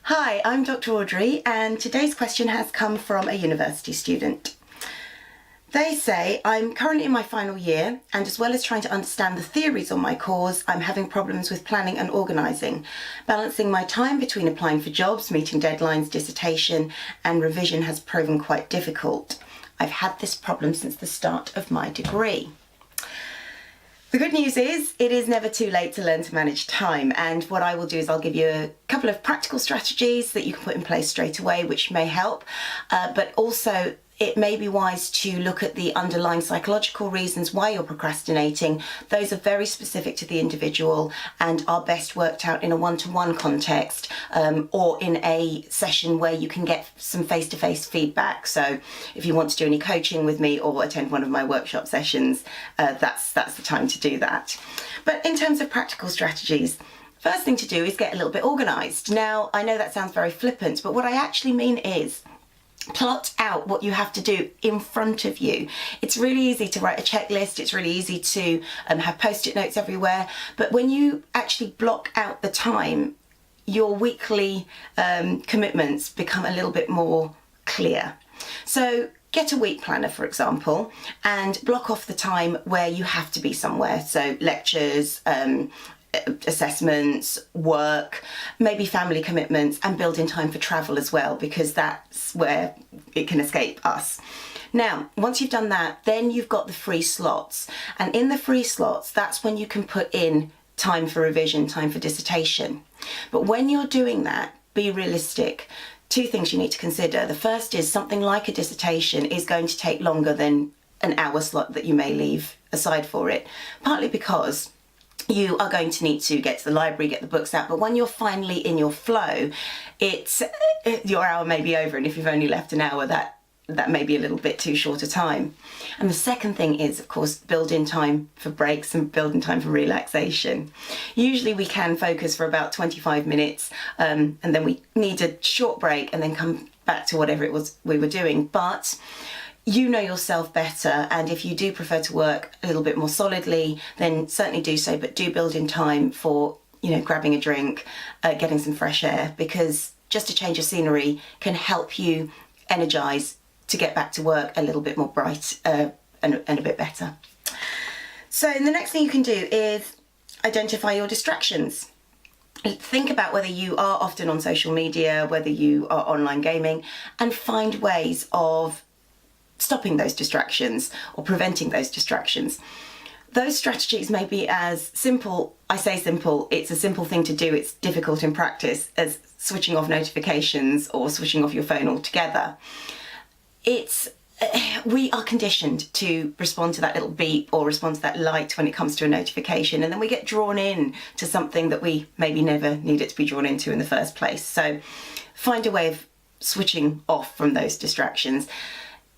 Hi, I'm Dr. Audrey, and today's question has come from a university student. They say, I'm currently in my final year, and as well as trying to understand the theories on my course, I'm having problems with planning and organising. Balancing my time between applying for jobs, meeting deadlines, dissertation, and revision has proven quite difficult. I've had this problem since the start of my degree. The good news is it is never too late to learn to manage time, and what I will do is I'll give you a couple of practical strategies that you can put in place straight away which may help, but also it may be wise to look at the underlying psychological reasons why you're procrastinating. Those are very specific to the individual and are best worked out in a one-to-one context, or in a session where you can get some face-to-face feedback. So if you want to do any coaching with me or attend one of my workshop sessions, that's the time to do that. But in terms of practical strategies, first thing to do is get a little bit organised. Now, I know that sounds very flippant, but what I actually mean is plot out what you have to do in front of you. It's really easy to write a checklist, it's really easy to have post-it notes everywhere, but when you actually block out the time, your weekly commitments become a little bit more clear. So get a week planner, for example, and block off the time where you have to be somewhere. So lectures, assessments, work, maybe family commitments, and build in time for travel as well, because that's where it can escape us. Now, once you've done that, then you've got the free slots. And in the free slots, that's when you can put in time for revision, time for dissertation. But when you're doing that, be realistic. Two things you need to consider. The first is something like a dissertation is going to take longer than an hour slot that you may leave aside for it, partly because you are going to need to get to the library, get the books out, but when you're finally in your flow, your hour may be over, and if you've only left an hour, that may be a little bit too short a time. And the second thing is, of course, build in time for breaks and build in time for relaxation. Usually we can focus for about 25 minutes, and then we need a short break and then come back to whatever it was we were doing. But you know yourself better, and if you do prefer to work a little bit more solidly, then certainly do so, but do build in time for, grabbing a drink, getting some fresh air, because just a change of scenery can help you energise to get back to work a little bit more bright and a bit better. So the next thing you can do is identify your distractions. Think about whether you are often on social media, whether you are online gaming, and find ways of stopping those distractions or preventing those distractions. Those strategies may be as simple, I say simple, it's a simple thing to do, it's difficult in practice, as switching off notifications or switching off your phone altogether. We are conditioned to respond to that little beep or respond to that light when it comes to a notification, and then we get drawn in to something that we maybe never needed to be drawn into in the first place. So find a way of switching off from those distractions.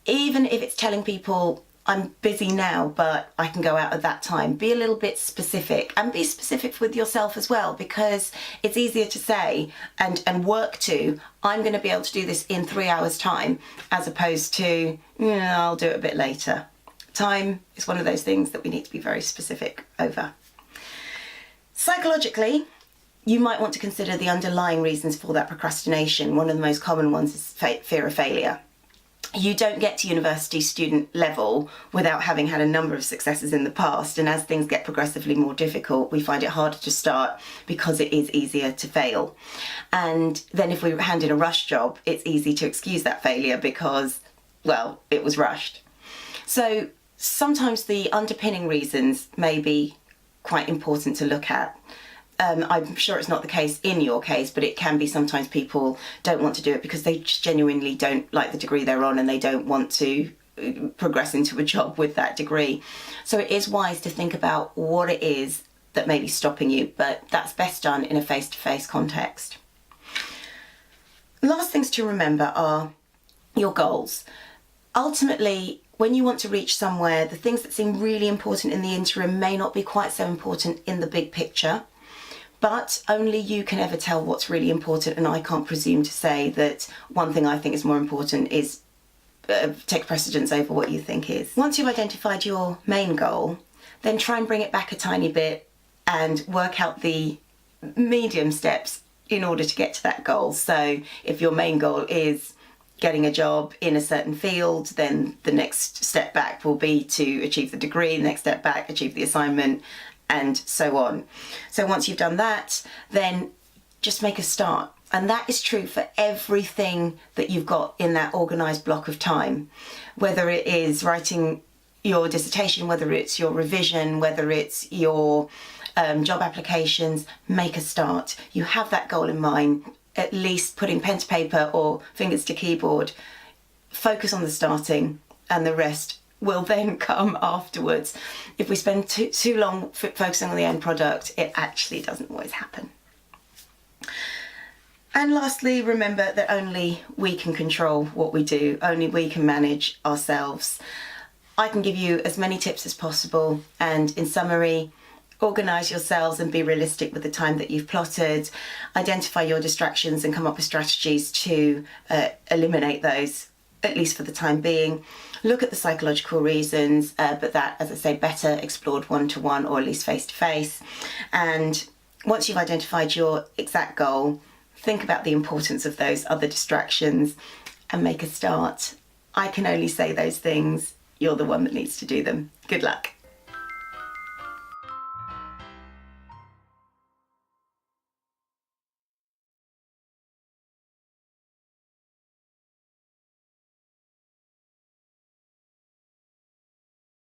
Even if it's telling people, I'm busy now, but I can go out at that time, be a little bit specific, and be specific with yourself as well, because it's easier to say and work to, I'm going to be able to do this in 3 hours time, as opposed to, I'll do it a bit later. Time is one of those things that we need to be very specific over. Psychologically, you might want to consider the underlying reasons for that procrastination. One of the most common ones is fear of failure. You don't get to university student level without having had a number of successes in the past, and as things get progressively more difficult, we find it harder to start because it is easier to fail. And then if we hand in a rush job, it's easy to excuse that failure because, well, it was rushed. So sometimes the underpinning reasons may be quite important to look at. I'm sure it's not the case in your case, but it can be sometimes people don't want to do it because they just genuinely don't like the degree they're on and they don't want to progress into a job with that degree. So it is wise to think about what it is that may be stopping you, but that's best done in a face-to-face context. Last things to remember are your goals. Ultimately, when you want to reach somewhere, the things that seem really important in the interim may not be quite so important in the big picture. But only you can ever tell what's really important, and I can't presume to say that one thing I think is more important is take precedence over what you think is. Once you've identified your main goal, then try and bring it back a tiny bit and work out the medium steps in order to get to that goal. So if your main goal is getting a job in a certain field, then the next step back will be to achieve the degree, the next step back, achieve the assignment, and so on. So once you've done that, then just make a start. And that is true for everything that you've got in that organised block of time, whether it is writing your dissertation, whether it's your revision, whether it's your job applications. Make a start. You have that goal in mind, at least putting pen to paper or fingers to keyboard. Focus on the starting, and the rest will then come afterwards. If we spend too long focusing on the end product, it actually doesn't always happen. And lastly, remember that only we can control what we do, only we can manage ourselves. I can give you as many tips as possible, and in summary, organise yourselves and be realistic with the time that you've plotted, identify your distractions and come up with strategies to eliminate those, at least for the time being. Look at the psychological reasons, but that, as I say, better explored one-to-one or at least face-to-face. And once you've identified your exact goal, think about the importance of those other distractions and make a start. I can only say those things. You're the one that needs to do them. Good luck.